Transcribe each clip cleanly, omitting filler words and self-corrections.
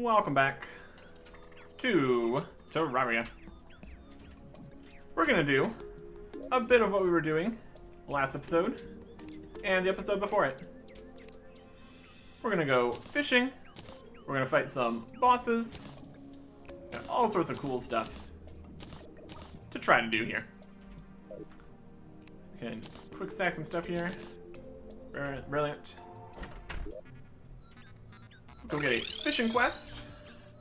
Welcome back to Terraria. We're gonna do a bit of what we were doing last episode and the episode before it. We're gonna go fishing, we're gonna fight some bosses, and all sorts of cool stuff to try to do here. We can quick stack some stuff here. Brilliant. Let's go get a fishing quest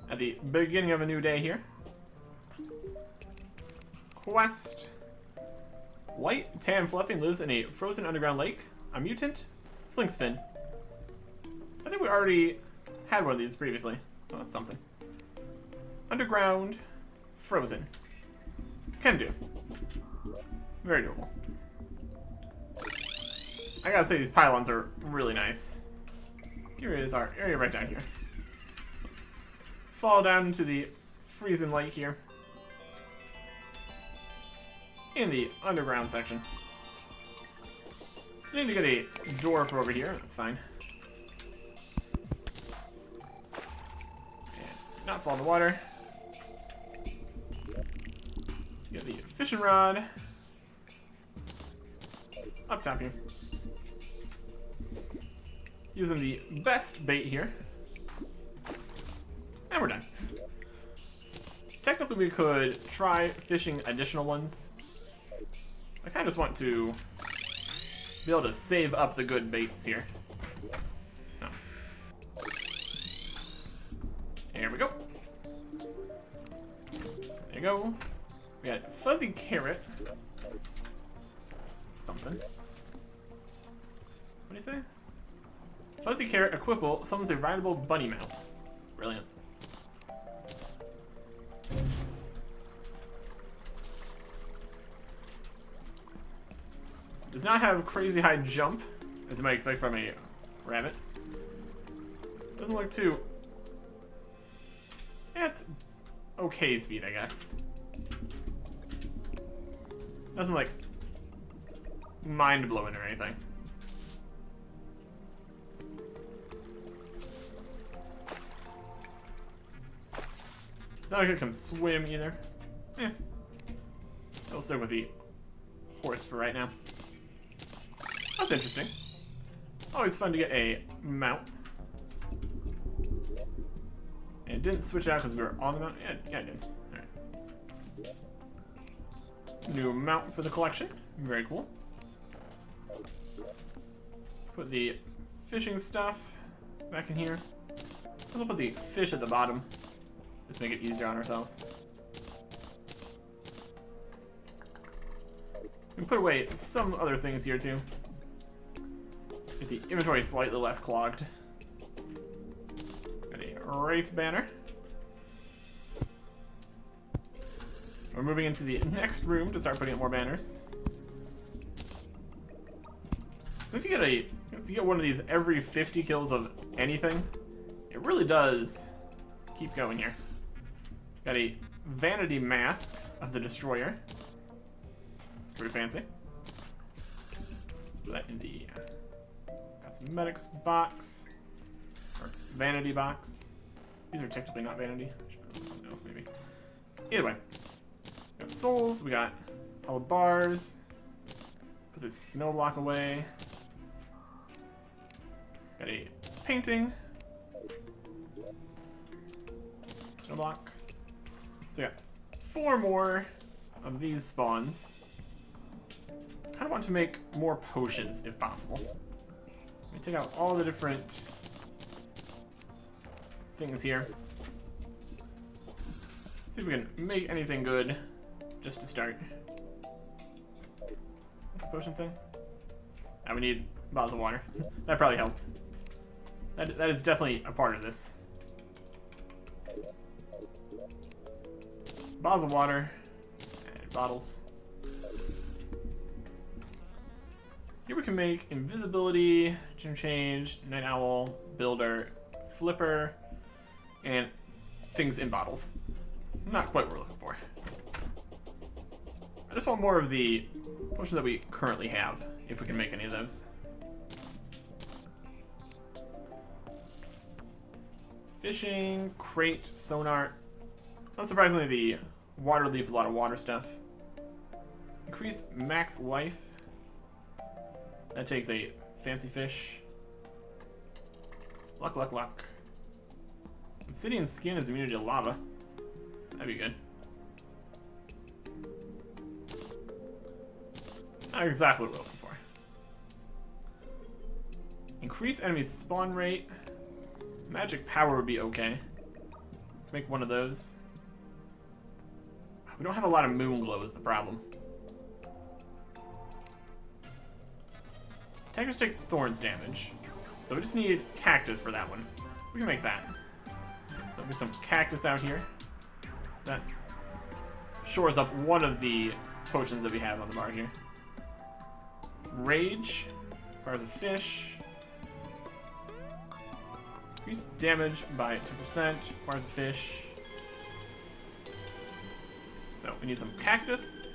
at the beginning of a new day here. Quest. White, tan, fluffy, lives in a frozen underground lake. A mutant, flinksfin. I think we already had one of these previously. Oh, that's something. Underground, frozen. Can do. Very doable. I gotta say, these pylons are really nice. Here is our area right down here. Fall down into the freezing lake here. In the underground section. So we need to get a door for over here. That's fine. And not fall in the water. Get the fishing rod. Up top here. Using the best bait here. And we're done. Technically we could try fishing additional ones. I kind of just want to be able to save up the good baits here. Oh. There we go. There you go. We got fuzzy carrot. Something. What do you say? Fuzzy carrot, equipable, summons a rideable bunny mouth. Brilliant. Does not have crazy high jump, as you might expect from a rabbit. Doesn't look too... Yeah, it's okay speed, I guess. Nothing like mind-blowing or anything. It's not like it can swim either. Eh. I'll stick with the horse for right now. That's interesting. Always fun to get a mount. And it didn't switch out because we were on the mount. Yeah, it did. Alright. New mount for the collection. Very cool. Put the fishing stuff back in here. Let's put the fish at the bottom. Just make it easier on ourselves. We can put away some other things here too. Get the inventory slightly less clogged. Got a Wraith banner. We're moving into the next room to start putting up more banners. Since you get one of these every 50 kills of anything, it really does keep going here. Got a vanity mask of the destroyer. It's pretty fancy. Put that in the cosmetics box or vanity box. These are technically not vanity. I should put something else maybe. Either way, we got souls. We got all the bars. Put this snow block away. Got a painting. Snow block. So we got 4 more of these spawns. Kind of want to make more potions if possible. Let me take out all the different things here. See if we can make anything good just to start. What's the potion thing? Now we need bottles of water. That'd probably help. That is definitely a part of this. Bottles of water and bottles. Here we can make invisibility, interchange, night owl, builder, flipper, and things in bottles. Not quite what we're looking for. I just want more of the potions that we currently have, if we can make any of those. Fishing, crate, sonar. Unsurprisingly, the water leaves a lot of water stuff. Increase max life. That takes a fancy fish. Luck, luck, luck. Obsidian skin is immunity to lava. That'd be good. Not exactly what we're looking for. Increase enemy spawn rate. Magic power would be okay. Let's make one of those. We don't have a lot of moon glow is the problem. Attackers take thorns damage. So we just need cactus for that one. We can make that. So get some cactus out here. That shores up one of the potions that we have on the bar here. Rage. Requires a fish. Increase damage by 2%. Requires a fish. So we need some cactus.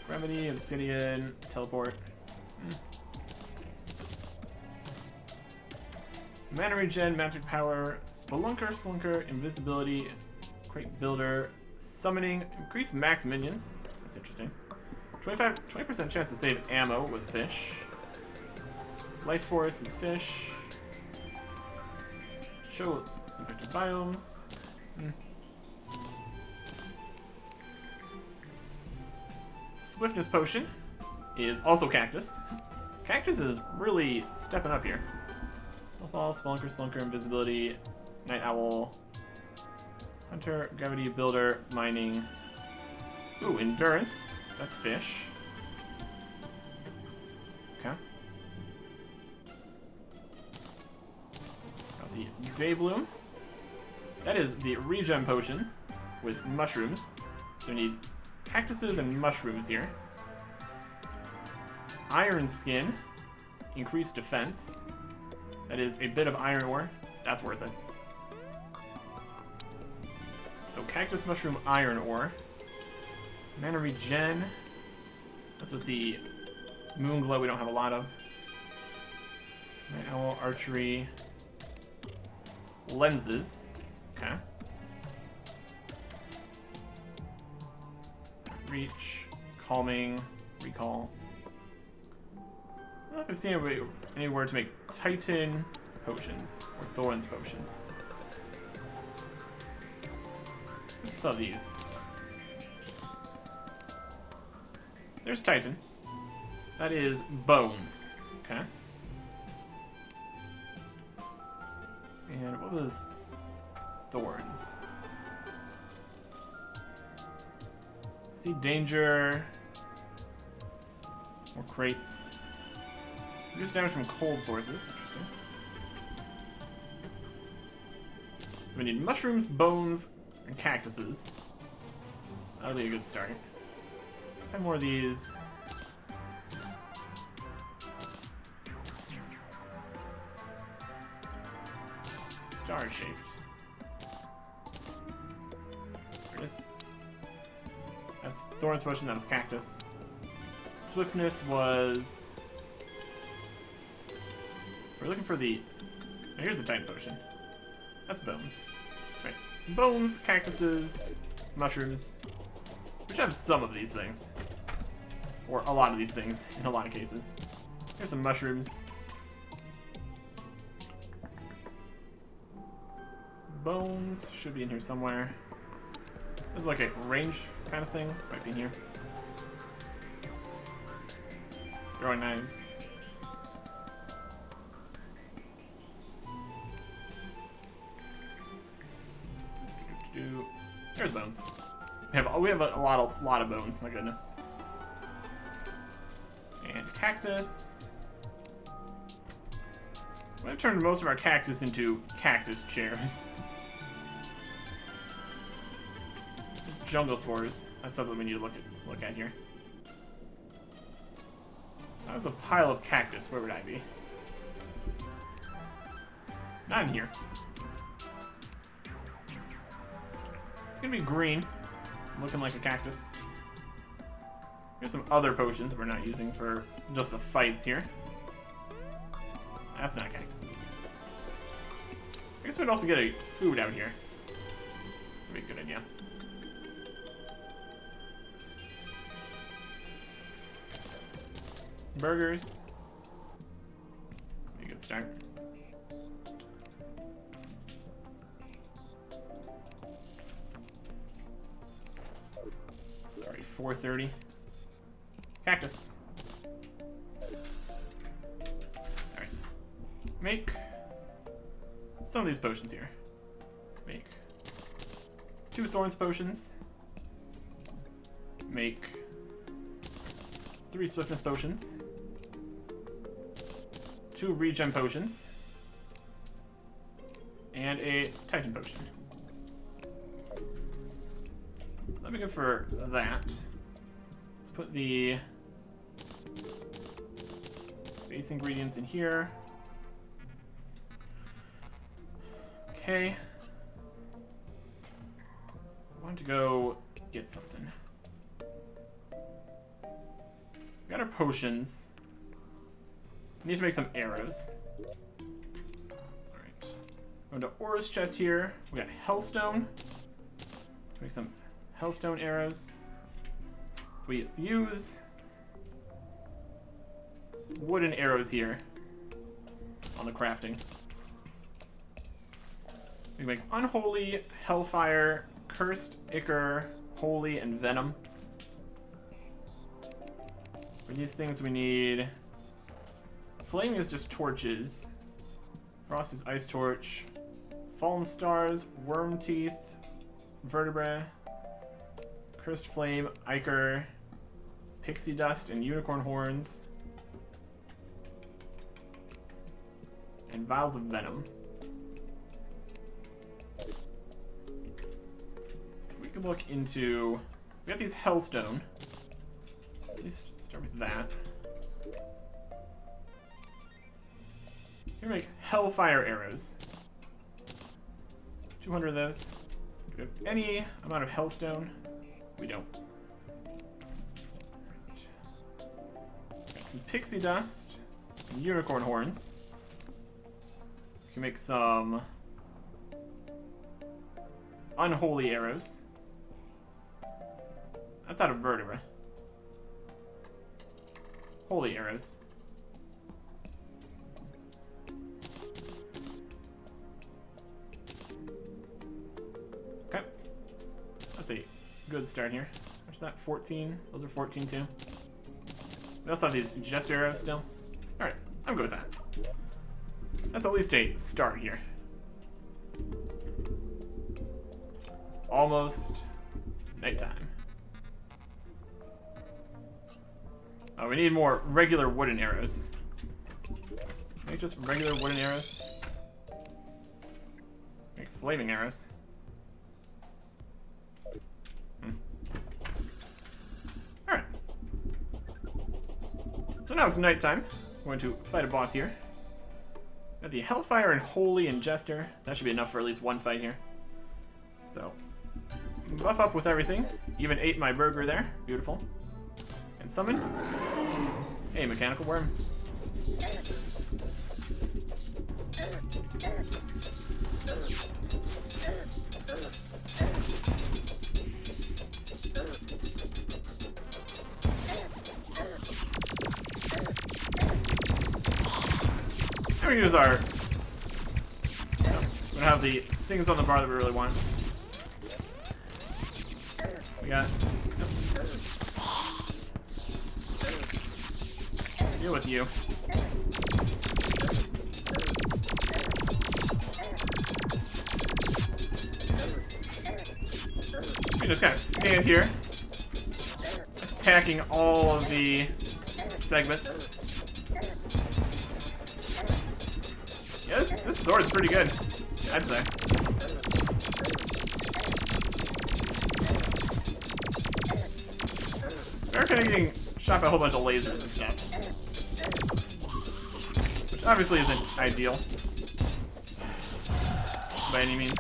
Gravity, obsidian, teleport. Mana regen, magic power, spelunker, invisibility, crate builder, summoning, increase max minions. That's interesting. 20% chance to save ammo with fish. Life force is fish. Show infected biomes. Swiftness potion is also cactus. Cactus is really stepping up here. Snowfall, spelunker, invisibility, night owl, hunter, gravity builder, mining. Ooh, endurance. That's fish. Okay. Got the day bloom. That is the regen potion with mushrooms. So we need cactuses and mushrooms here. Iron skin. Increased defense. That is a bit of iron ore. That's worth it. So cactus, mushroom, iron ore. Mana regen. That's with the moon glow we don't have a lot of. Night owl, archery. Lenses. Okay. Reach, calming, recall. I don't know if I've seen anywhere to make Titan potions or Thorns potions. Let's sell these. There's Titan. That is bones. Okay. And what was Thorns? See danger. More crates. Reduce damage from cold sources. Interesting. So we need mushrooms, bones, and cactuses. That'll be a good start. 5 more of these. Star-shaped. There it is. That's Thorns potion, that was cactus. Swiftness was... We're looking for the... Oh, here's the Titan potion. That's bones. Right. Bones, cactuses, mushrooms. We should have some of these things. Or a lot of these things, in a lot of cases. Here's some mushrooms. Bones should be in here somewhere. There's like a range kind of thing. Might be in here. Throwing knives. There's bones. We have a lot of bones. My goodness. And cactus. We've turned most of our cactus into cactus chairs. Jungle spores. That's something we need to look at here. That was a pile of cactus. Where would I be? Not in here. It's gonna be green, looking like a cactus. Here's some other potions we're not using for just the fights here. That's not cactuses. I guess we'd also get a food out here. That'd be a good idea. Burgers. Be a good start. Sorry, 4:30. Cactus. Alright. Make some of these potions here. Make 2 thorns potions. Make 3 swiftness potions. 2 regen potions. And a titan potion. Let me go for that. Let's put the base ingredients in here. Okay. I want to go get something. We got our potions. We need to make some arrows. Alright. Go into Aura's chest here. We got Hellstone. Make some Hellstone arrows. If we use wooden arrows here on the crafting, we make Unholy, Hellfire, Cursed, Ichor, Holy, and Venom. For these things we need... Flame is just torches. Frost is Ice Torch. Fallen Stars, Worm Teeth, Vertebrae, Cursed Flame, Ichor, Pixie Dust, and Unicorn Horns. And Vials of Venom. We could look into... We got these Hellstone. Let's start with that. We're gonna make Hellfire arrows. 200 of those. Do we have any amount of Hellstone? We don't. Got some Pixie Dust, and Unicorn Horns. We can make some Unholy arrows. That's out of Vertebrae. Holy arrows. Okay. That's a good start here. What's that? 14? Those are 14 too. We also have these Jester arrows still. Alright, I'm good with that. That's at least a start here. It's almost nighttime. Oh, we need more regular wooden arrows. Make just regular wooden arrows. Make flaming arrows. Alright. So now it's nighttime. We're going to fight a boss here. Got the Hellfire and Holy and Jester. That should be enough for at least one fight here. So, buff up with everything. Even ate my burger there. Beautiful. And summon a mechanical worm. And we use our... we have the things on the bar that we really want. We got... Deal with you. We just kind of stand here, attacking all of the segments. Yeah, this sword is pretty good, I'd say. We're kind of getting shot by a whole bunch of lasers and stuff. Which obviously isn't ideal. By any means.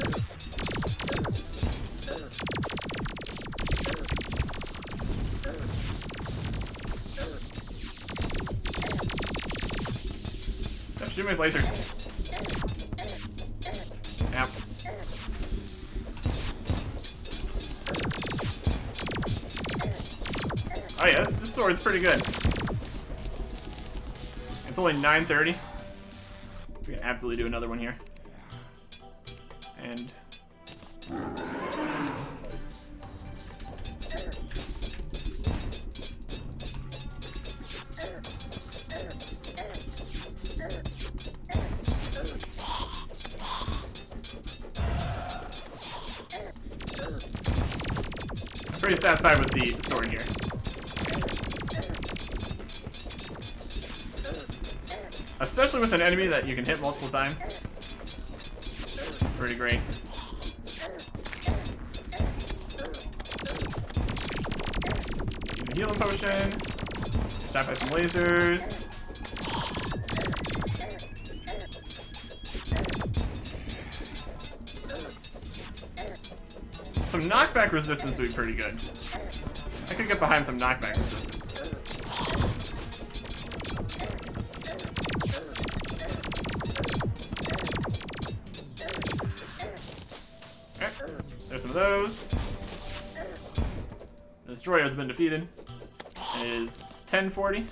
Shoot me with lasers. Yep. Oh yeah, this sword's pretty good. It's only 930. We can absolutely do another one here. And I'm pretty satisfied with the sword here. Especially with an enemy that you can hit multiple times. Pretty great. Use a healing potion. Shot by some lasers. Some knockback resistance would be pretty good. I could get behind some knockback resistance. There's some of those. The destroyer has been defeated. It is 1040.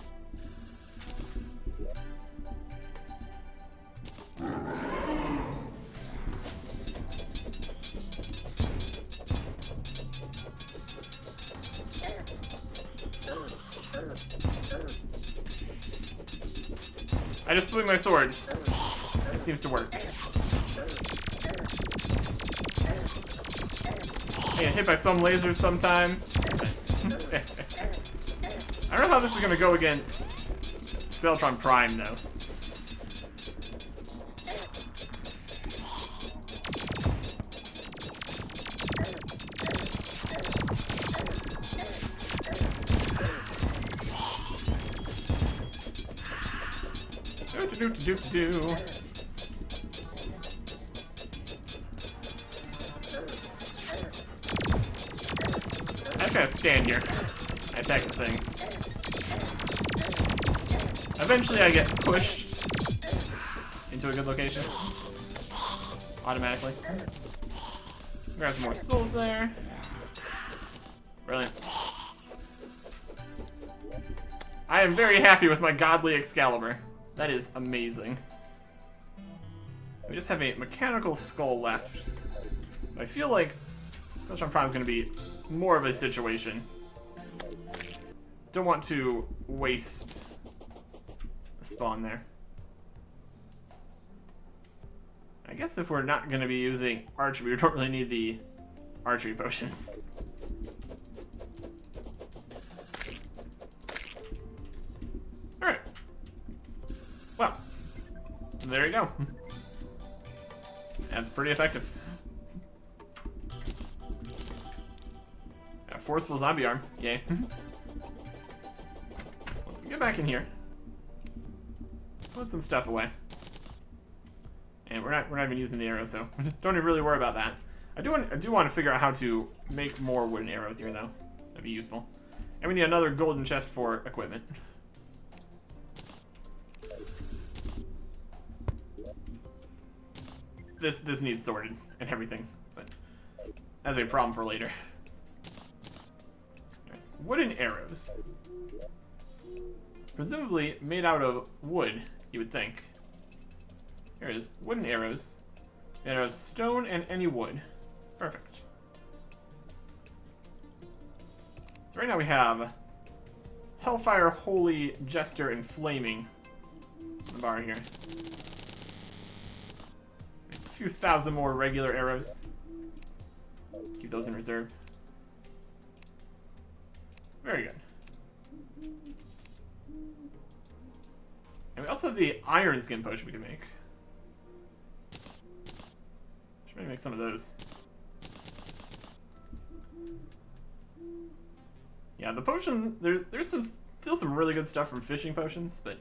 I just swing my sword. It seems to work. I get hit by some lasers sometimes. I don't know how this is gonna go against Skeletron Prime though. Do. I just gotta stand here. I attack the things. Eventually I get pushed into a good location. Automatically. Grab some more souls there. Brilliant. I am very happy with my godly Excalibur. That is amazing. We just have a mechanical skull left. I feel like Skeletron Prime is going to be more of a situation. Don't want to waste a spawn there. I guess if we're not going to be using archery, we don't really need the archery potions. Alright. Well, there you go. That's pretty effective. Got forceful zombie arm. Yay. Let's get back in here. Put some stuff away. And we're not even using the arrows, so don't even really worry about that. I do want to figure out how to make more wooden arrows here though. That'd be useful. And we need another golden chest for equipment. This needs sorted and everything, but that's a problem for later. Right. Wooden arrows. Presumably made out of wood, you would think. Here it is. Wooden arrows. Made out of stone and any wood. Perfect. So right now we have Hellfire, Holy, Jester, and Flaming on the bar here. A few thousand more regular arrows. Keep those in reserve. Very good. And we also have the iron skin potion we can make. Should maybe make some of those. Yeah, the potion, there's still some really good stuff from fishing potions, but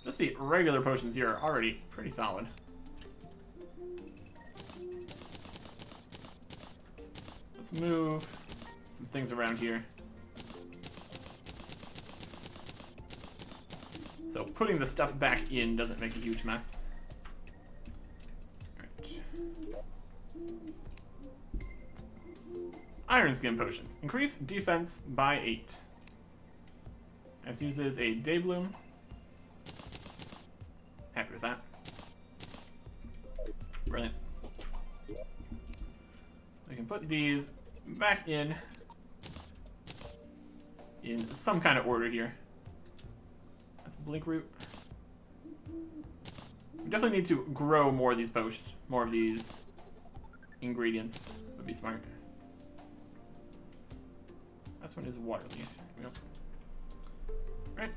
just the regular potions here are already pretty solid. Let's move some things around here. So putting the stuff back in doesn't make a huge mess. Alright. Iron Skin Potions. Increase defense by 8. This uses a Day Bloom. Happy with that. Brilliant. We can put these back in some kind of order here. That's Blink Root. We definitely need to grow more of these potions, more of these ingredients. Would be smart. Last one is Water Leaf. Yep. Right.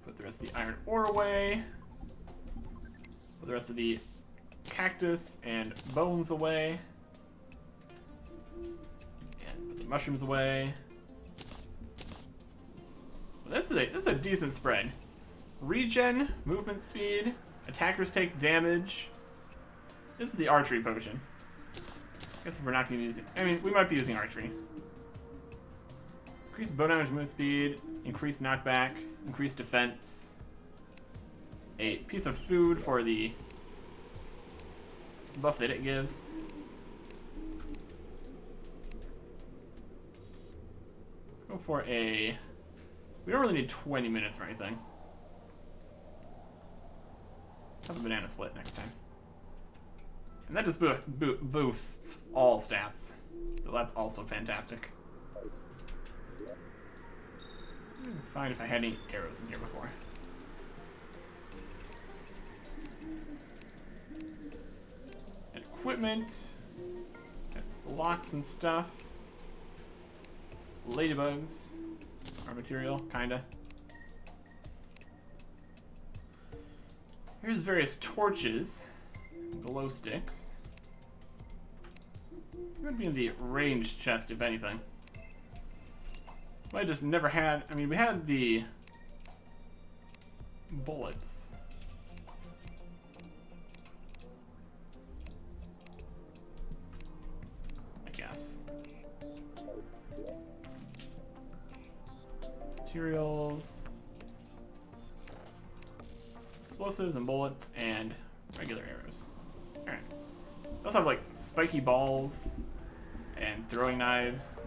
Put the rest of the iron ore away. Put the rest of the cactus and bones away. And put the mushrooms away. Well, this is a decent spread. Regen, movement speed, attackers take damage. This is the archery potion. I guess if we're not going to be using, I mean, we might be using archery. Increase bow damage, movement speed, increase knockback, increase defense. A piece of food for the buff that it gives. Let's go for a... We don't really need 20 minutes or anything. Have a banana split next time. And that just boosts all stats. So that's also fantastic. Let's see if I can find if I had any arrows in here before. Equipment. Got blocks and stuff. Ladybugs. Our material, kinda. Here's various torches. Glow sticks. It would be in the ranged chest, if anything. I just never had... I mean, we had the bullets. I guess. Materials. Explosives and bullets and regular arrows. Alright. We also have like spiky balls and throwing knives.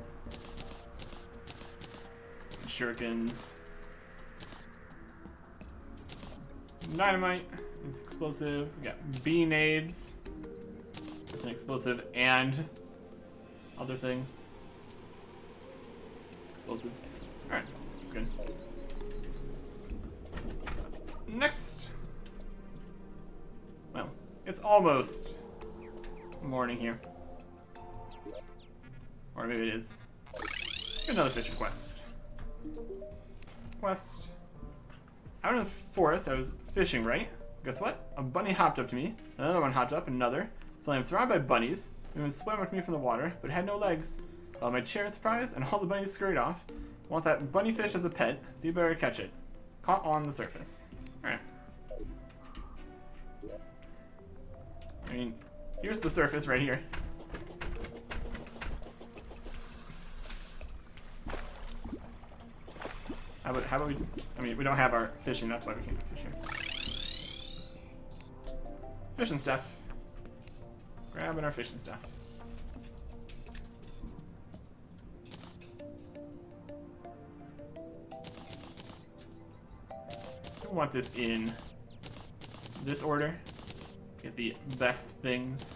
And shurikens. Dynamite is explosive. We got bee nades. It's an explosive and other things. Explosives. Alright, that's good. Next. Well, it's almost morning here. Or maybe it is. Another fishing quest. Out in the forest, I was fishing, right? Guess what? A bunny hopped up to me. Another one hopped up, another. So I'm surrounded by bunnies. One swam with me from the water, but it had no legs. I held my chair in surprise, and all the bunnies scurried off. I want that bunny fish as a pet, so you better catch it. Caught on the surface. Alright. I mean, here's the surface right here. How about we... I mean, we don't have our fishing, that's why we can't fish here. Fishing stuff. Grabbing our fishing stuff. We want this in this order. Get the best things.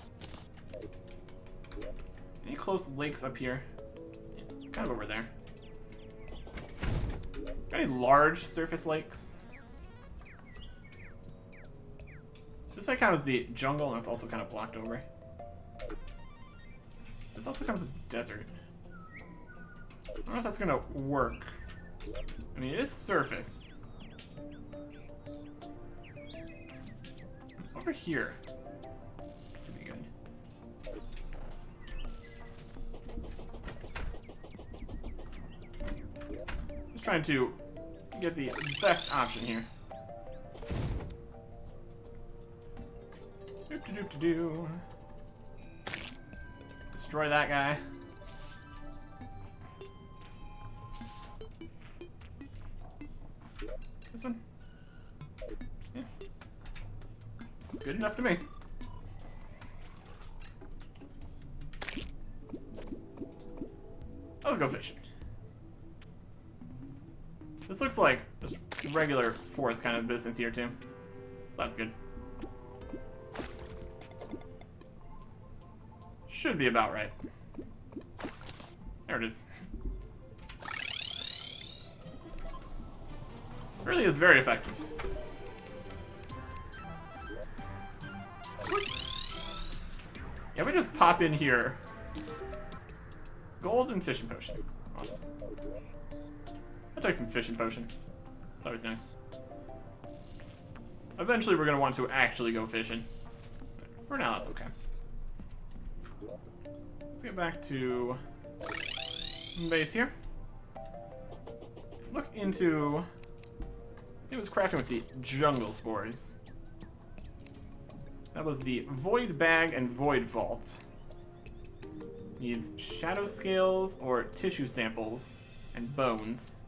Any close lakes up here? Yeah, kind of over there. Got any large surface lakes? This might count as the jungle, and it's also kind of blocked over. This also counts as desert. I don't know if that's gonna work. I mean, it is surface. Over here. Should be good. Just trying to get the best option here. Doop-de-doop-de-doo. Destroy that guy. This one? good enough to me. Let's go fishing. This looks like just regular forest kind of business here, too. That's good. Should be about right. There it is. Really is very effective. Yeah, we just pop in here. Gold and fishing potion. Awesome. I'll take some fishing potion. That was nice. Eventually we're going to want to actually go fishing. For now, that's okay. Let's get back to base here. Look into... It was crafting with the jungle spores. That was the void bag and void vault. Needs shadow scales or tissue samples and bones.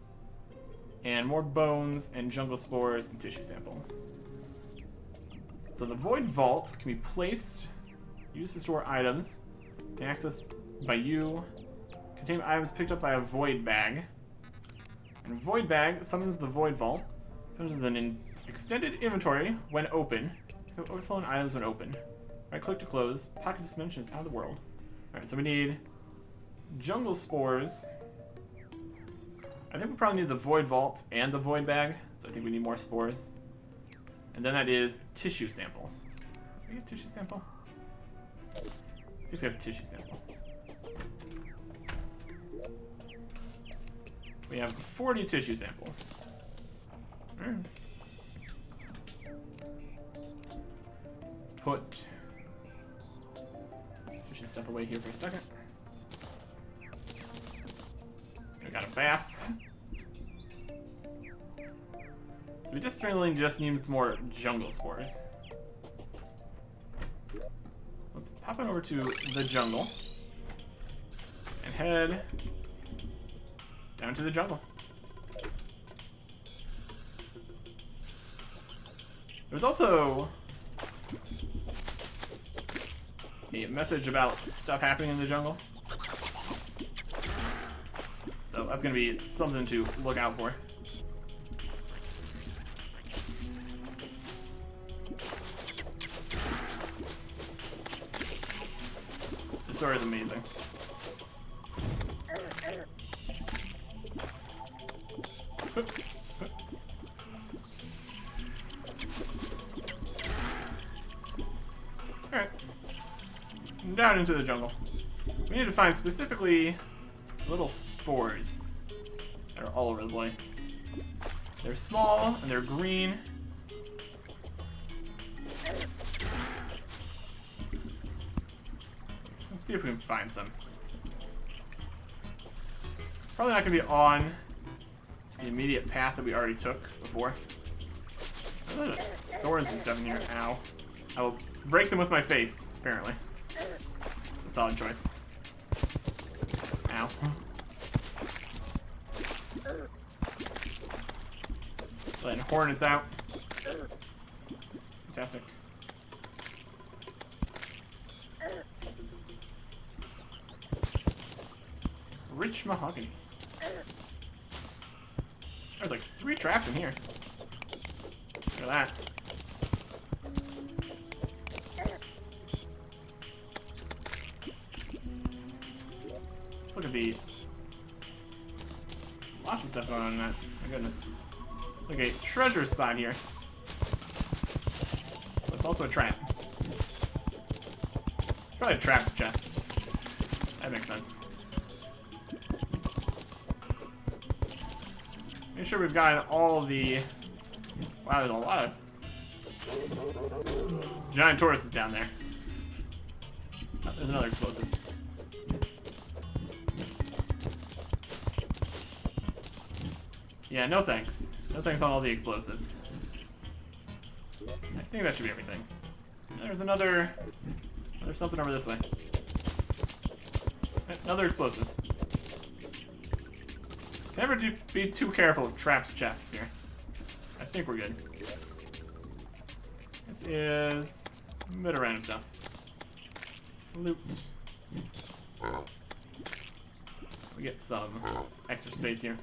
And more bones and jungle spores and tissue samples. So the void vault can be placed, used to store items, and accessed by you. Contain items picked up by a void bag. And void bag summons the void vault. Functions as an extended inventory when open. Overflowing items when open. Right click to close. Pocket dimensions out of the world. Alright, so we need jungle spores. I think we probably need the void vault and the void bag. So I think we need more spores. And then that is tissue sample. Can we get tissue sample? Let's see if we have a tissue sample. We have 40 tissue samples. Let's put fishing stuff away here for a second. We got a bass. So we definitely just need some more jungle spores. Let's pop on over to the jungle and head down to the jungle. There's also a message about stuff happening in the jungle. So that's gonna be something to look out for. This sword is amazing. Alright. Down into the jungle. We need to find specifically little spores that are all over the place. They're small and they're green. Let's see if we can find some. Probably not going to be on the immediate path that we already took before. Thorns and stuff in here. Ow. I will break them with my face, apparently. It's a solid choice. Ow. Letting hornets out. Fantastic. Rich mahogany. There's like 3 traps in here. Look at that. Let's look at the... Lots of stuff going on in that. My goodness. Look, a treasure spot here. But it's also a trap. Probably a trapped chest. That makes sense. Make sure we've gotten all the... Wow, there's a lot of... Giant Tauruses down there. Oh, there's another explosive. Yeah, no thanks. No thanks on all the explosives. I think that should be everything. There's another... There's something over this way. Another explosive. Never be too careful with trapped chests here. I think we're good. This is A bit of random stuff. Loot. We get some extra space here.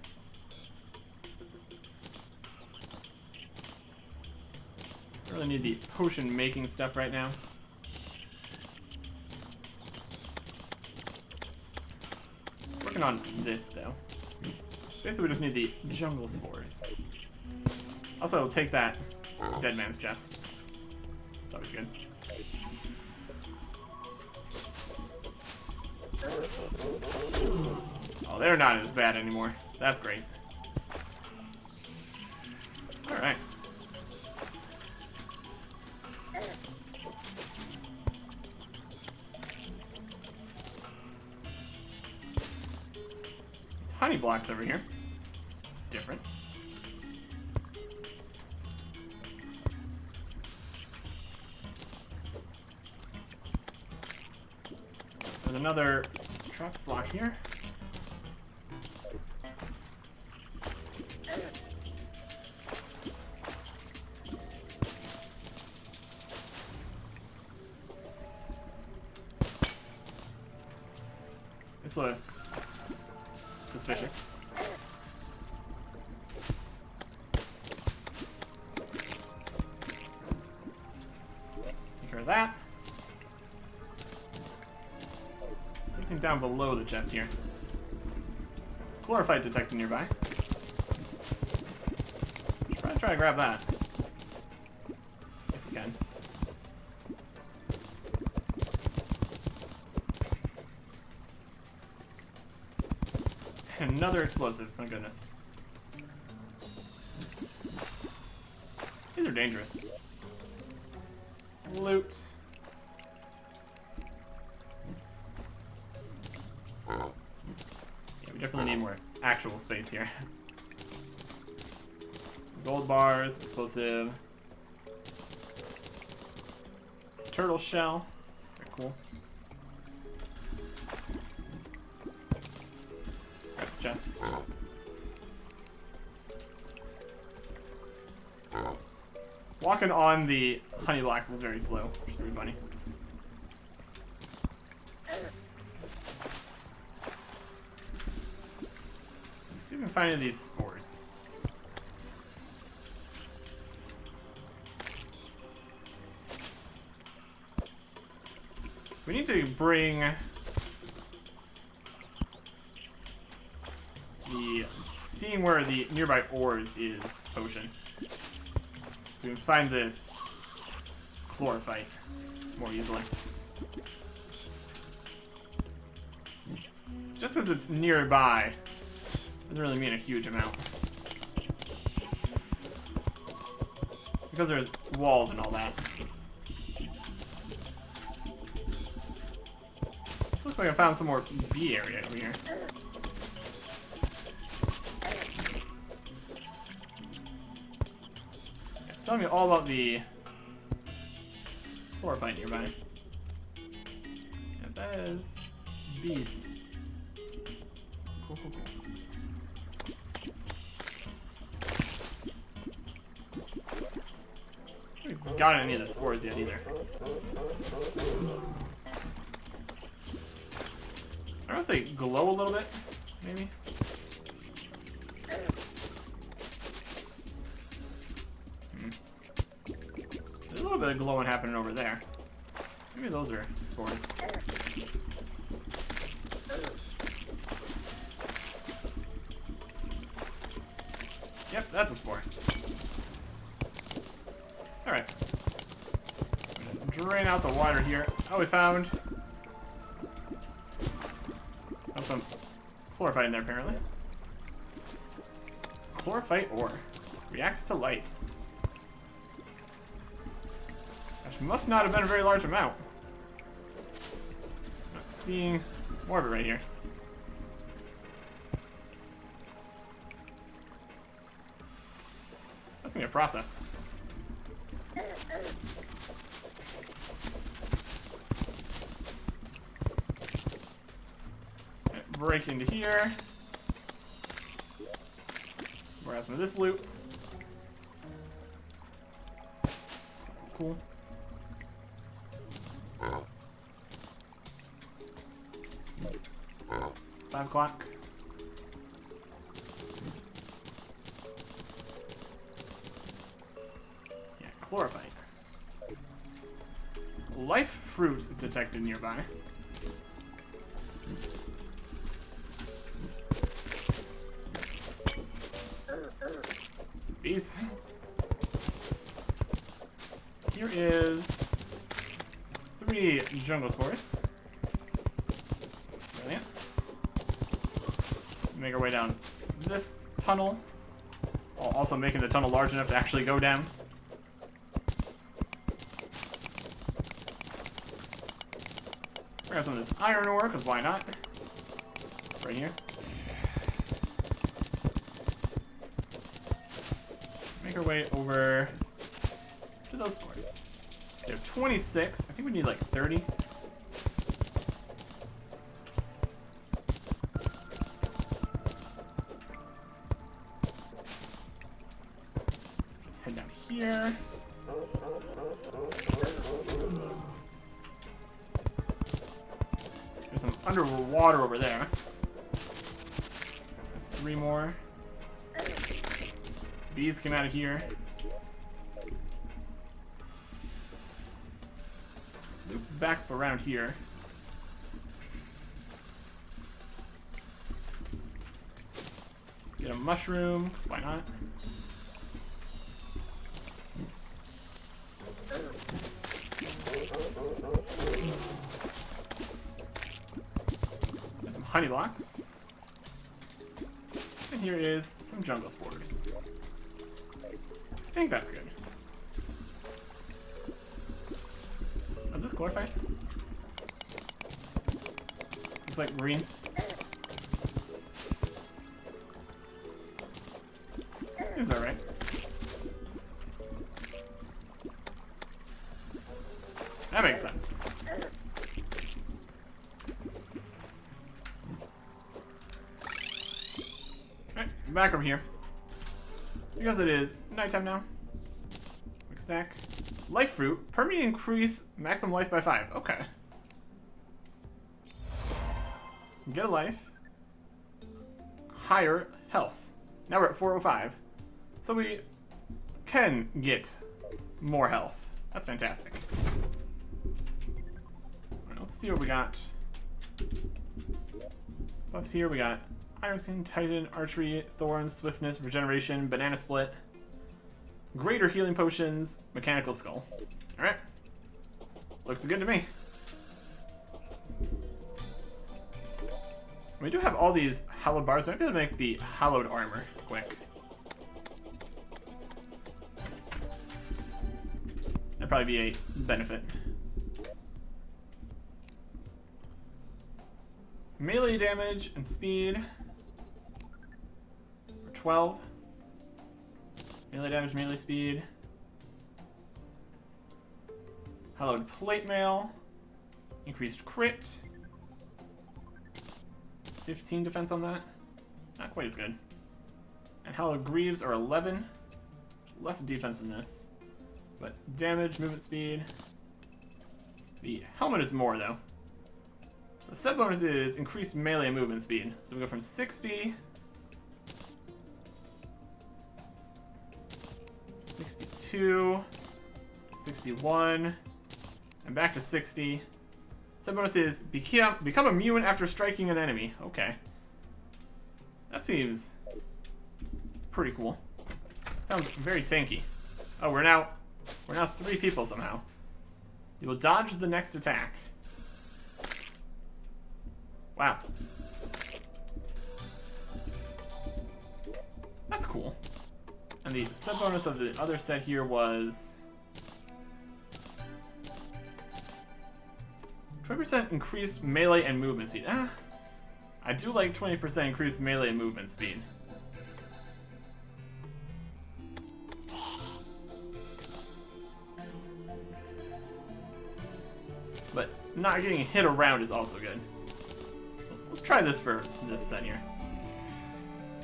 Really need the potion making stuff right now. Working on this though. Basically we just need the jungle spores. Also we'll take that dead man's chest. It's always good. Oh, they're not as bad anymore. That's great. Alright. These honey blocks over here. Different. There's another trap block here. This looks suspicious. Take care of that. Something down below the chest here. Chlorophyte detected nearby. Should probably try to grab that. If we can. Another explosive, my goodness. These are dangerous. Loot. Yeah, we definitely need more actual space here. Gold bars, explosive. Turtle shell. Very cool. Chest. Walking on the honey blocks is very slow, which is pretty funny. Let's see if we can find any of these spores. We need to bring the seeing where the nearby ores is potion. So we can find this chlorophyte more easily. Just because it's nearby doesn't really mean a huge amount. Because there's walls and all that. This looks like I found some more bee area over here. It's telling me all about the chlorophyte nearby. Yeah, that is bees. Cool, cool, cool. I haven't got any of the spores yet either. I don't know if they glow a little bit, maybe. There's a little bit of glowing happening over there. Maybe those are spores. Yep, that's a spore. Alright. Drain out the water here. Oh, we found some chlorophyte in there, apparently. Chlorophyte ore. Reacts to light. Gosh, must not have been a very large amount. Not seeing more of it right here. That's gonna be a process. Break into here. Where else with this loot? It's 5 o'clock. Yeah, chlorophyte. Life fruit detected nearby. Bees. Here is 3 jungle spores. Brilliant. Make our way down this tunnel, while also making the tunnel large enough to actually go down. Grab some of this iron ore, because why not? Right here. Make our way over to those spores. They're 26. I think we need like 30. Let's head down here. There's some underwater over there. That's 3 more. Bees came out of here. Loop back around here. Get a mushroom, 'cause why not? There's some honey blocks. And here is some jungle spores. I think that's good. Is this chlorophyte? Looks like green. Is that right? That makes sense. Alright, back over here. Because it is nighttime now. Quick stack. Life fruit. Permanently increase maximum life by 5. Okay. Get a life. Higher health. Now we're at 405. So we can get more health. That's fantastic. Alright, let's see what we got. Buffs here. We got Iron Skin, Titan, Archery, Thorns, Swiftness, Regeneration, Banana Split, Greater Healing Potions, Mechanical Skull. Alright. Looks good to me. We do have all these hallowed bars. Maybe I'll make the hallowed armor quick. That'd probably be a benefit. Melee damage and speed for 12. Melee damage, melee speed. Hallowed plate mail. Increased crit. 15 defense on that. Not quite as good. And hallowed greaves are 11. Less defense than this. But damage, movement speed. The helmet is more though. The set bonus is increased melee and movement speed. So we go from 60, 62, 61, and back to 60. Set bonus is become immune after striking an enemy. Okay. That seems pretty cool. Sounds very tanky. Oh, we're now 3 people somehow. You will dodge the next attack. Wow. That's cool. And the set bonus of the other set here was 20% increased melee and movement speed. I do like 20% increased melee and movement speed. But not getting hit around is also good. Let's try this for this set here.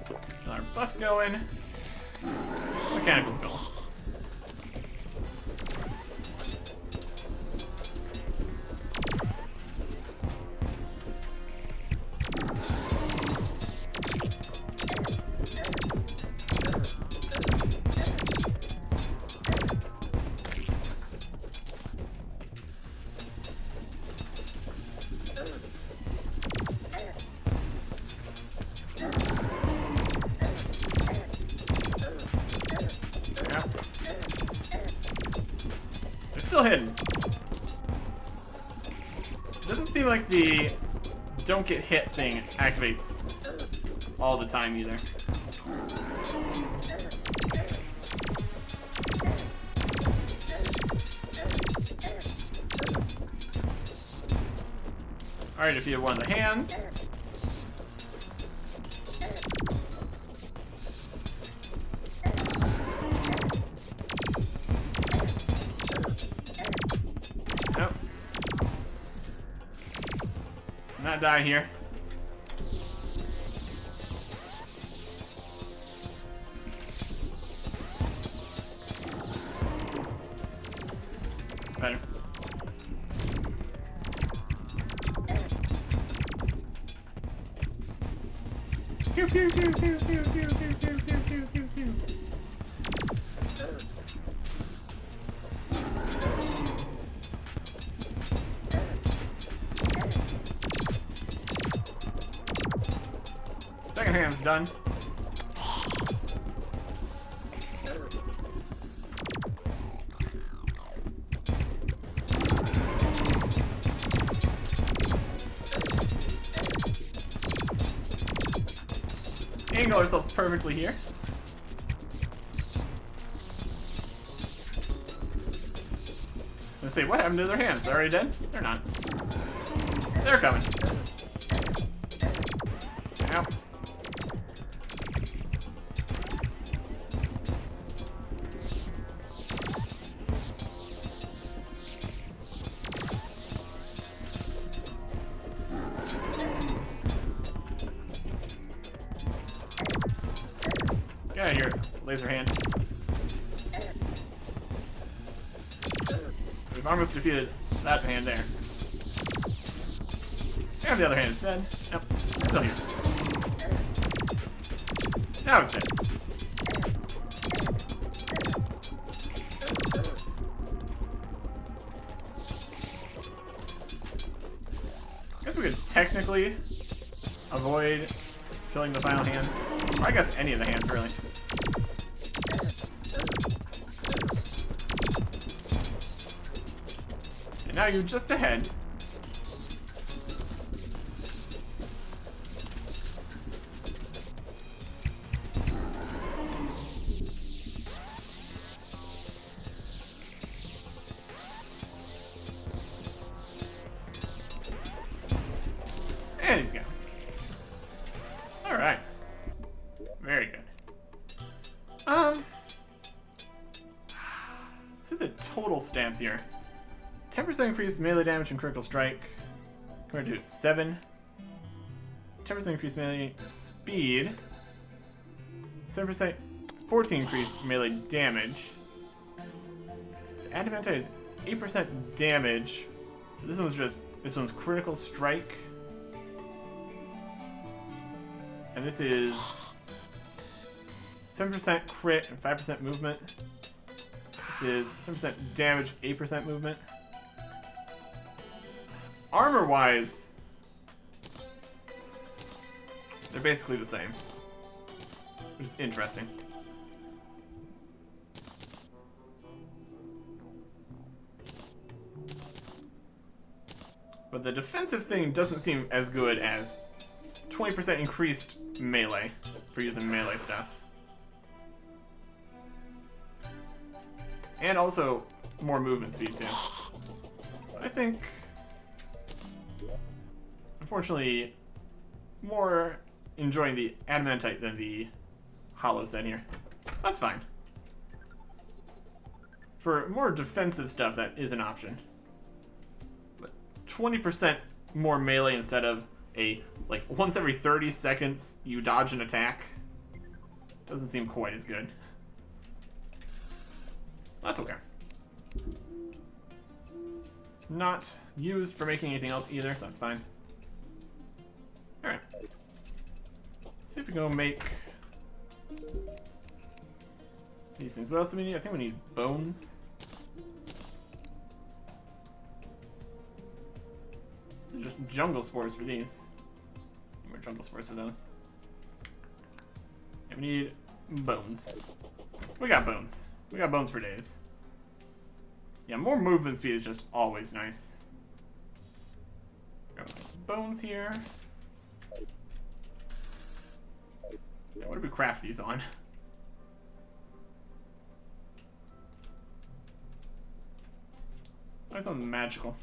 Get our buffs going. Mechanical Skull. Still hidden. Doesn't seem like the don't get hit thing activates all the time either. Alright, if you have one of the hands. Nope. Not die here. Better. Pew pew pew pew pew pew pew pew pew pew pew. Second hand's done. Angle ourselves perfectly here. Let's see, what happened to their hands? They're already dead? They're not. They're coming. Ow. Get out of here, laser hand. We've almost defeated that hand there. And the other hand is dead. Nope, still here. Now it's dead. I guess we could technically avoid killing the final hands. Or I guess any of the hands, really. And now you're just ahead. And he's gone. Alright. Very good. See the total stats here. 10% increased melee damage and critical strike compared to 7. 10% increased melee speed. 7%, 14 increased melee damage. The adamantite is 8% damage. This one's critical strike. And this is 7% crit and 5% movement. This is 7% damage, 8% movement. Armor-wise, they're basically the same, which is interesting. But the defensive thing doesn't seem as good as 20% increased melee for using melee stuff. And also more movement speed too. But I think, unfortunately, more enjoying the adamantite than the hollow set here. That's fine. For more defensive stuff, that is an option. But 20% more melee instead of a, like, once every 30 seconds you dodge an attack doesn't seem quite as good. That's okay. It's not used for making anything else either, so that's fine. Alright. Let's see if we can go make these things. What else do we need? I think we need bones. Just jungle spores for these. More jungle spores for those. And we need bones. We got bones. We got bones for days. Yeah, more movement speed is just always nice. Got bones here. Yeah, what do we craft these on? Why something magical?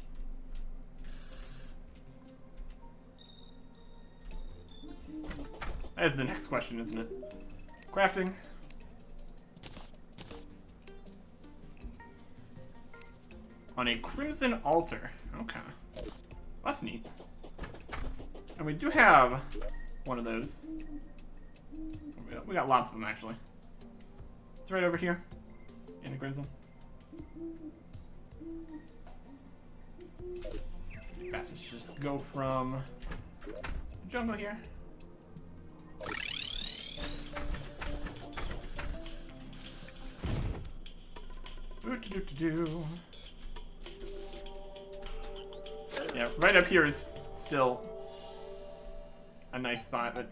That is the next question, isn't it? Crafting. On a crimson altar. Okay. That's neat. And we do have one of those. We got lots of them, actually. It's right over here. In the crimson. Fastest, just go from jungle here. Yeah, right up here is still a nice spot, but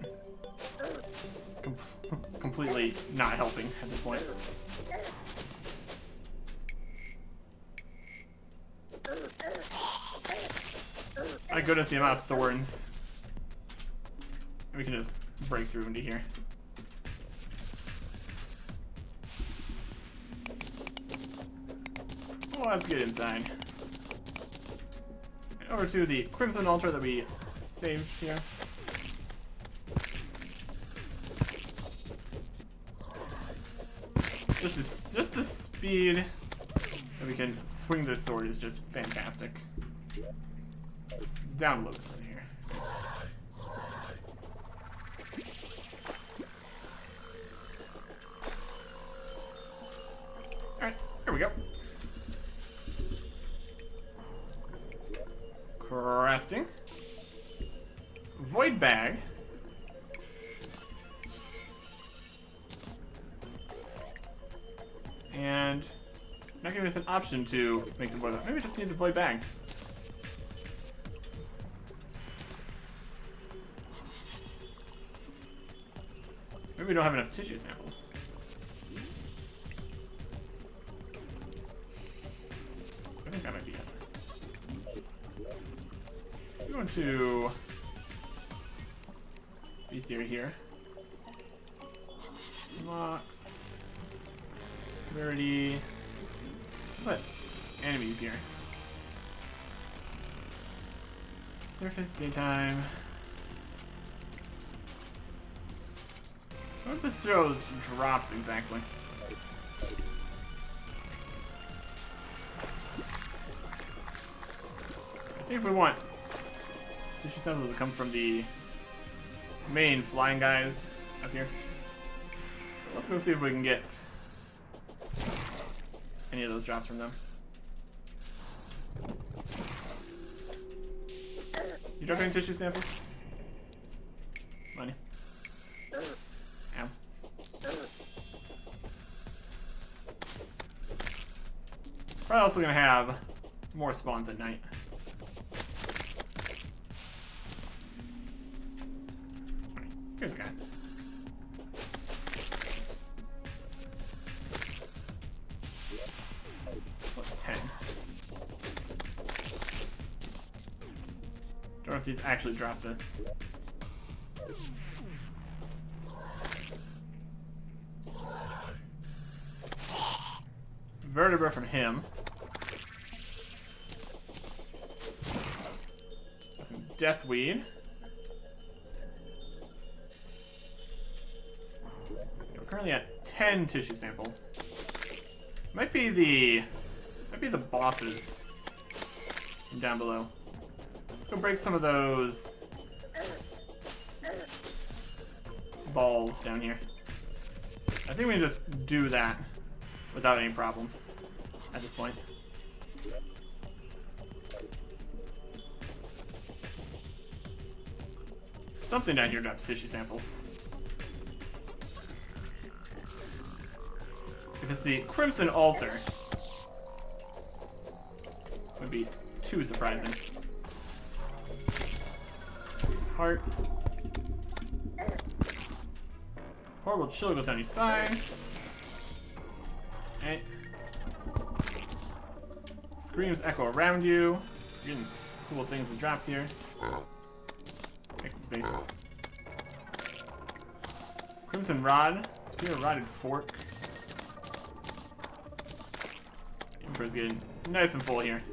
completely not helping at this point. My goodness, the amount of thorns. We can just break through into here. Well, let's get inside. And over to the crimson altar that we saved here. Just the speed that we can swing this sword is just fantastic. Let's download from here. Alright, here we go. Crafting. Void bag. And not giving us an option to make the void bag. Maybe we just need the void bag. Maybe we don't have enough tissue samples. I think that might be it. We're going to Beastier here. Locks. Rarity. What? Enemies here. Surface, daytime. What if this shows drops exactly? I think if we want tissue samples to come from the main flying guys up here. So let's go see if we can get any of those drops from them. You drop any tissue samples? Money. Ow. Probably also gonna have more spawns at night. Here's a guy. What, 10? Don't know if these actually drop this. Vertebra from him. Some deathweed. We're currently at 10 tissue samples. Might be the bosses from down below. Let's go break some of those balls down here. I think we can just do that without any problems at this point. Something down here drops tissue samples. If it's the Crimson Altar, would be too surprising. Heart. Horrible chill goes down your spine. Okay. Screams echo around you. You're getting cool things as drops here. Make some space. Crimson Rod. Spear Rotted Fork. Emperor's getting nice and full here.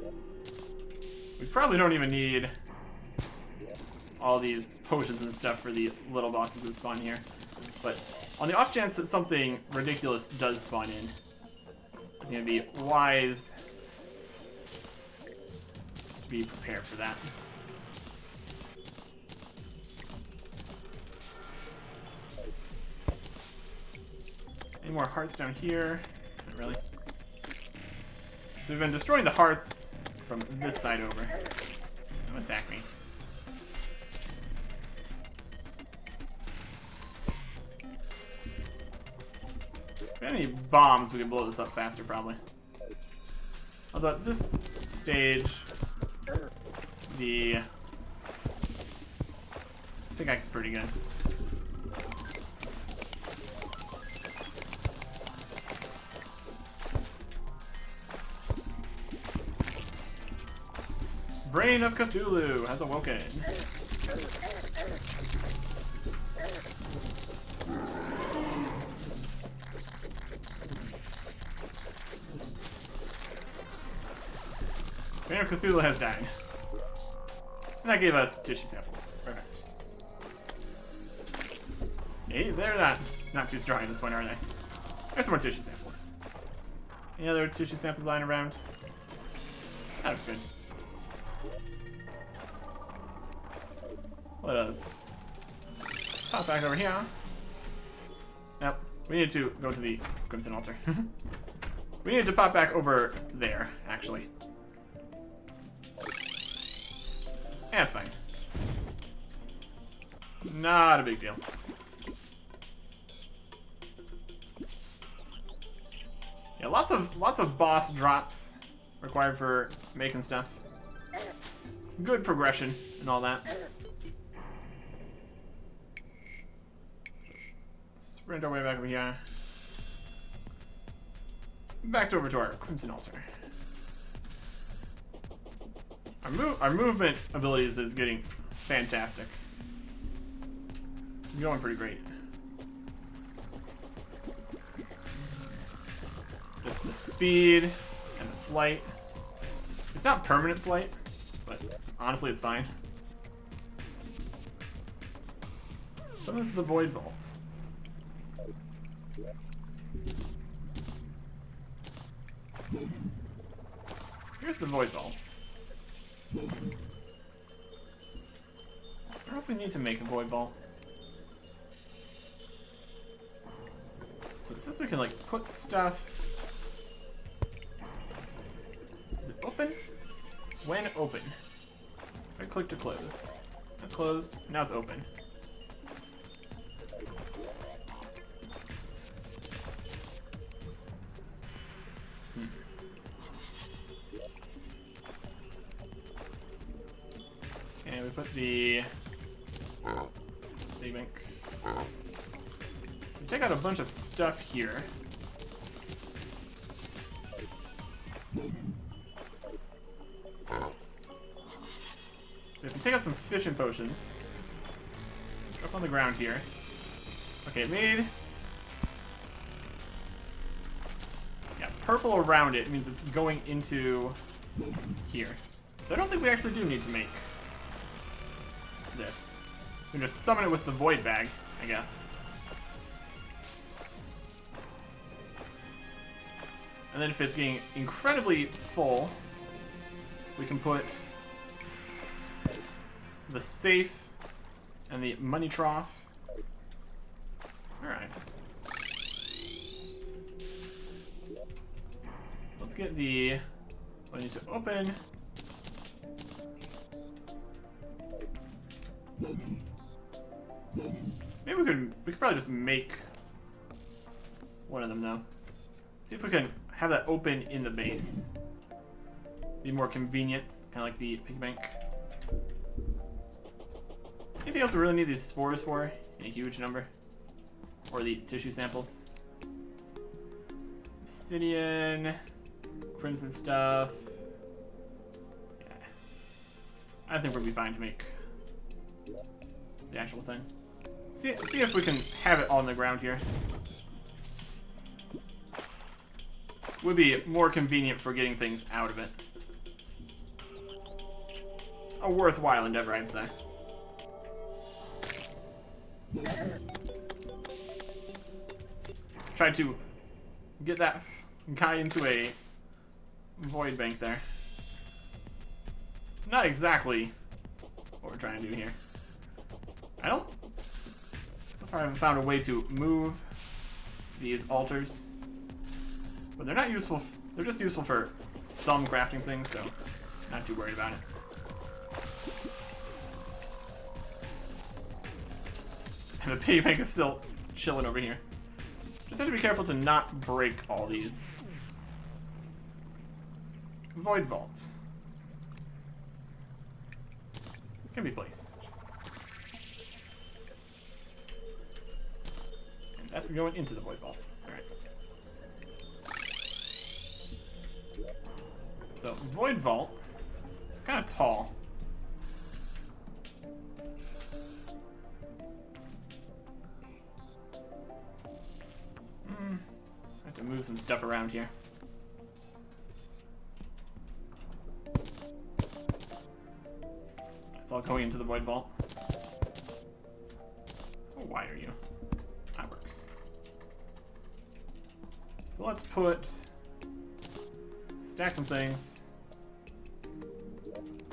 We probably don't even need all these potions and stuff for the little bosses that spawn here. But on the off chance that something ridiculous does spawn in, it's going to be wise to be prepared for that. Any more hearts down here? Not really. So we've been destroying the hearts from this side over. Don't attack me. If we had any bombs, we could blow this up faster, probably. Although at this stage, the pickaxe is pretty good. Brain of Cthulhu has awoken. Brain of Cthulhu has died. And that gave us tissue samples. Perfect. Hey, they're not too strong at this point, are they? There's some more tissue samples. Any other tissue samples lying around? That was good. Let us pop back over here. Yep, we need to go to the Crimson Altar. We need to pop back over there, actually. Yeah, it's fine. Not a big deal. Yeah, lots of boss drops required for making stuff. Good progression and all that. Sprint our way back over here. Back over to our Crimson Altar. Our movement abilities is getting fantastic. It's going pretty great. Just the speed and the flight. It's not permanent flight, but honestly it's fine. So is the Void Vault. Here's the Void Ball. I don't know if we need to make a Void Ball. So it says we can like put stuff. Is it open? When open. Right click to close. That's closed. Now it's open. And we put the big bank. We take out a bunch of stuff here. So if we take out some fishing potions, up on the ground here. Okay, it made purple around it means it's going into here. So I don't think we actually do need to make this. We can just summon it with the void bag, I guess. And then if it's getting incredibly full, we can put the safe and the money trough. Alright. Let's get the... we need to open. Maybe we could probably just make one of them though. See if we can have that open in the base. Be more convenient, kind of like the piggy bank. Anything else we really need these spores for in a huge number? Or the tissue samples? Obsidian, crimson stuff, I think we'll be fine to make the actual thing. See if we can have it all on the ground here. Would be more convenient for getting things out of it. A worthwhile endeavor, I'd say. Tried to get that guy into a void bank there. Not exactly what we're trying to do here. So far I haven't found a way to move these altars. But they're not useful, they're just useful for some crafting things, so not too worried about it. And the piggy bank is still chilling over here. Just have to be careful to not break all these. Void vault. Can be placed. And that's going into the void vault. Alright. So, void vault. It's kind of tall. I have to move some stuff around here. It's all going into the void vault. How wide are you? That works. So let's stack some things.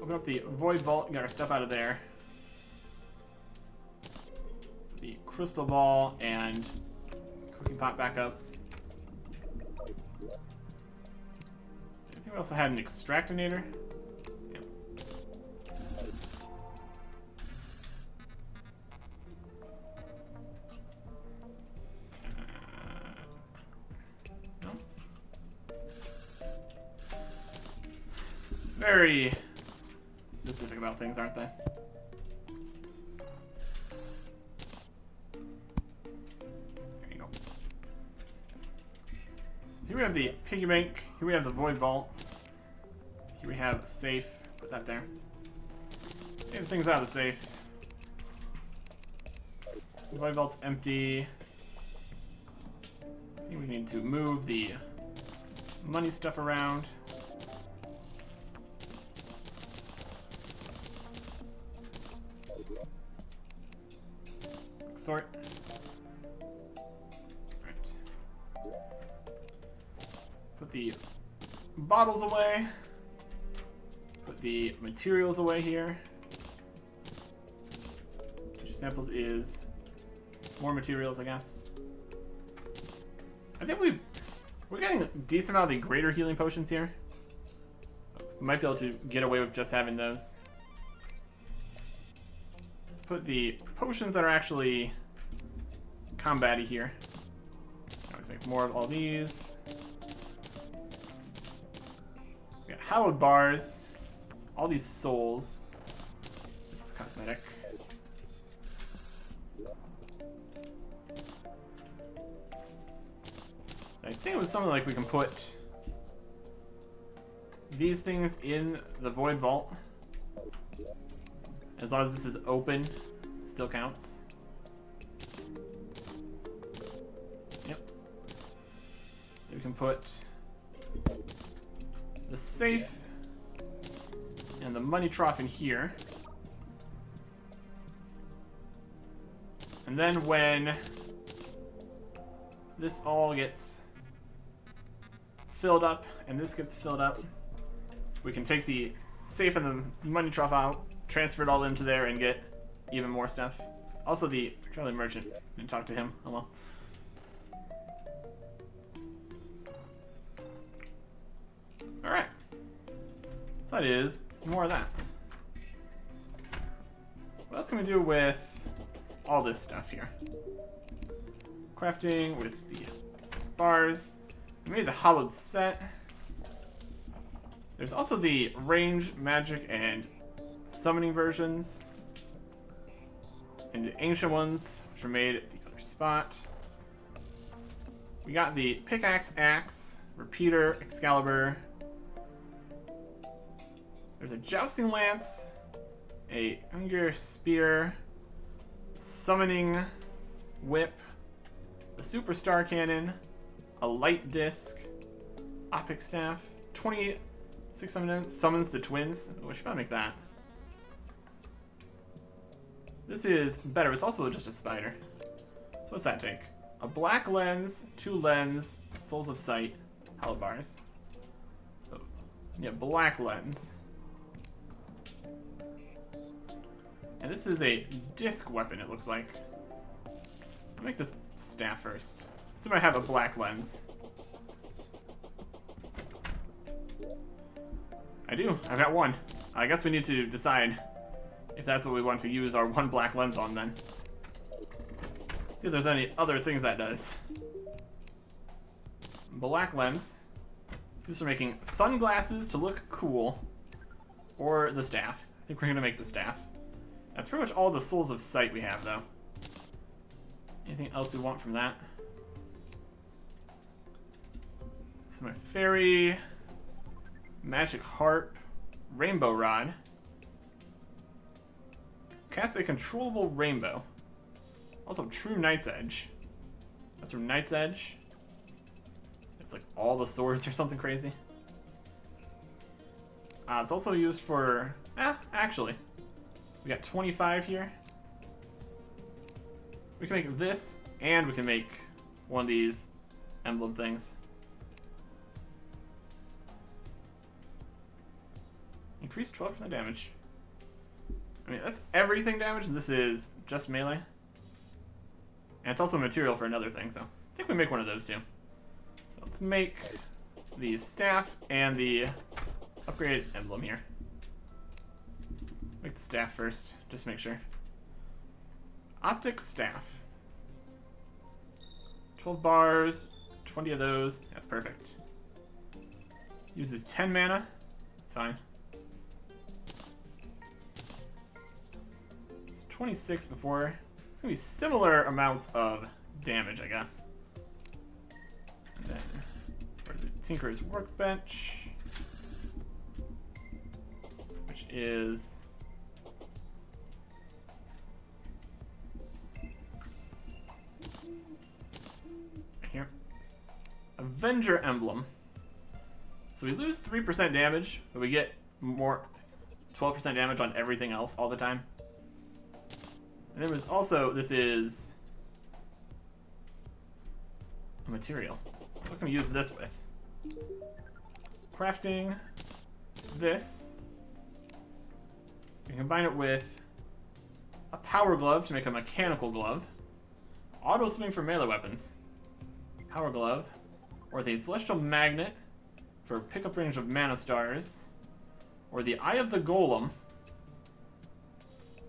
Open up the void vault, get our stuff out of there. The crystal ball and cooking pot back up. I think we also had an extractinator. Yep. No. Very specific about things, aren't they? Here we have the piggy bank. Here we have the void vault. Here we have a safe. Put that there. Get things out of the safe. The void vault's empty. I think we need to move the money stuff around. Sort. Put the bottles away. Put the materials away here. Tissue samples is more materials, I guess. I think we're getting a decent amount of the greater healing potions here. We might be able to get away with just having those. Let's put the potions that are actually combat-y here. Let's make more of all these. We got hallowed bars. All these souls. This is cosmetic. I think it was something like we can put these things in the void vault. As long as this is open, it still counts. Yep. Then we can put the safe and the money trough in here. And then when this all gets filled up and this gets filled up, we can take the safe and the money trough out, transfer it all into there, and get even more stuff. Also, the Charlie Merchant. Didn't talk to him. Oh well. Alright. So that is more of that. What else can we do with all this stuff here? Crafting with the bars. We made the hollowed set. There's also the range, magic, and summoning versions. And the ancient ones, which were made at the other spot. We got the pickaxe, axe, repeater, Excalibur. There's a jousting lance, a Unger Spear, Summoning Whip, the Superstar Cannon, a Light Disc, Opic Staff, 26 summons the twins. Oh, we should probably make that. This is better. It's also just a spider. So what's that take? A black lens, 2 lens, souls of sight, hell bars. Oh, yeah, black lens. And this is a disc weapon, it looks like. I'll make this staff first. So I have a black lens. I do. I've got one. I guess we need to decide if that's what we want to use our 1 black lens on then. See if there's any other things that does. Black lens. It's used for making sunglasses to look cool. Or the staff. I think we're going to make the staff. That's pretty much all the souls of sight we have, though. Anything else we want from that? So my fairy, magic harp, rainbow rod. Cast a controllable rainbow. Also, true Knight's Edge. That's from Knight's Edge. It's like all the swords or something crazy. It's also used for... actually. We got 25 here. We can make this, and we can make one of these emblem things. Increase 12% damage. I mean, that's everything damage, and this is just melee. And it's also material for another thing, so I think we make one of those too. Let's make the staff and the upgraded emblem here. Make the staff first, just to make sure. Optic staff. 12 bars, 20 of those. That's perfect. Uses 10 mana. That's fine. It's 26 before. It's gonna be similar amounts of damage, I guess. And then, where's the Tinker's Workbench? Which is... here. Avenger Emblem. So we lose 3% damage, but we get more 12% damage on everything else all the time. And then there's also, this is a material. What can we use this with? Crafting this. We combine it with a power glove to make a mechanical glove. Auto swing for melee weapons. Power glove. Or with a celestial magnet for pickup range of mana stars. Or the Eye of the Golem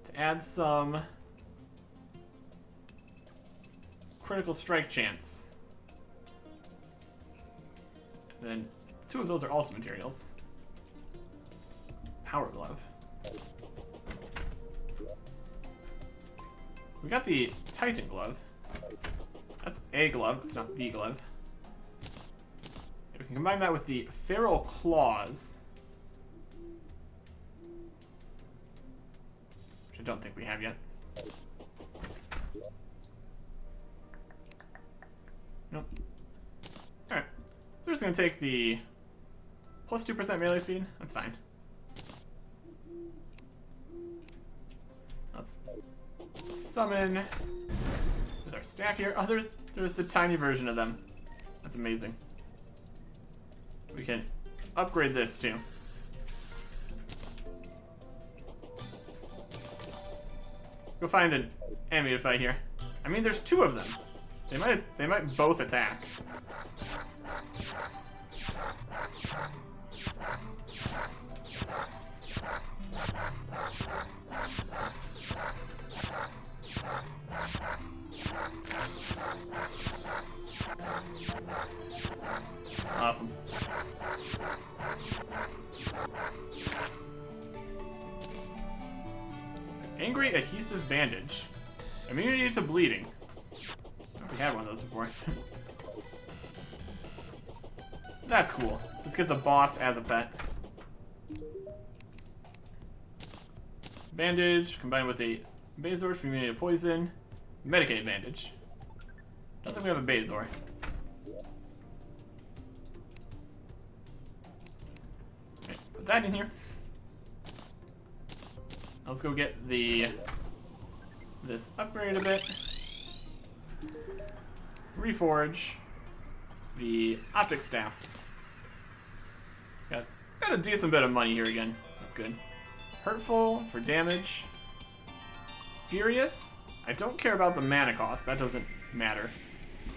to add some critical strike chance. And then 2 of those are also materials. Power glove. We got the Titan glove. That's a glove, it's not the glove. We can combine that with the Feral Claws, which I don't think we have yet. Nope. Alright. So we're just going to take the plus 2% melee speed. That's fine. Let's summon with our staff here. Oh, there's the tiny version of them. That's amazing. We can upgrade this too. Go find an enemy to fight here. I mean, there's 2 of them. They might both attack. Awesome. Angry Adhesive Bandage. Immunity to bleeding. We had one of those before. That's cool. Let's get the boss as a pet. Bandage combined with a Bazor for immunity to poison. Medicated bandage. Don't think we have a Bazor. Okay, put that in here. Let's go get this upgrade a bit. Reforge the optic staff. Got a decent bit of money here again. That's good. Hurtful for damage. Furious. I don't care about the mana cost. That doesn't matter.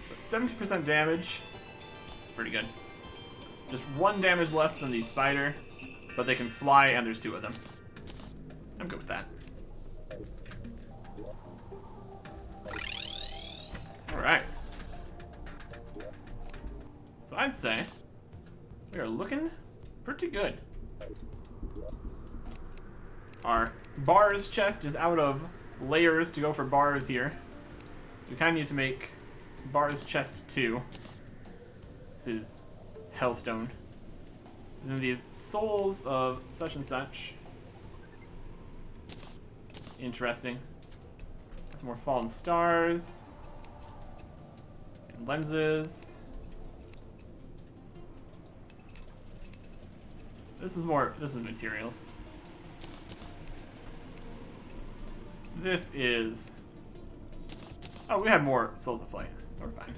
But 70% damage. It's pretty good. Just 1 damage less than the spider, but they can fly and there's 2 of them. I'm good with that. Alright. So I'd say we are looking pretty good. Our bars chest is out of layers to go for bars here. So we kind of need to make bars chest 2. This is Hellstone. And then these souls of such and such. Interesting. Some more fallen stars. And lenses. This is materials. This is... Oh, we have more Souls of Flight. We're fine.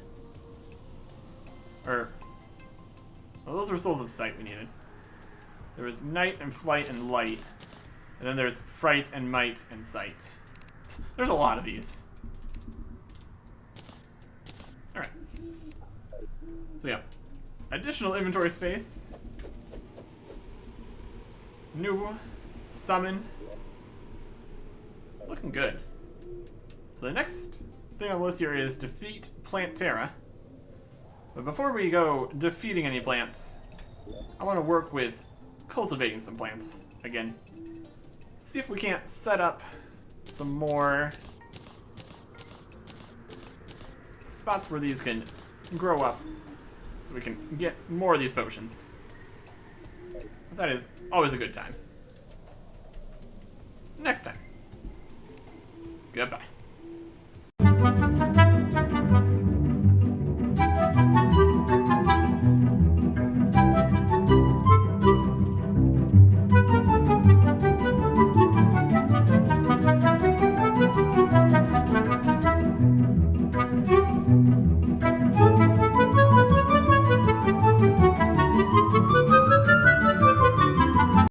Well, those were Souls of Sight we needed. There was Night and Flight and Light. And then there's Fright and Might and Sight. There's a lot of these. Alright. So yeah. Additional inventory space. New summon. Looking good. So the next thing on the list here is defeat Plant Terra. But before we go defeating any plants, I want to work with cultivating some plants again. See if we can't set up some more spots where these can grow up so we can get more of these potions. That is always a good time. Next time. Goodbye.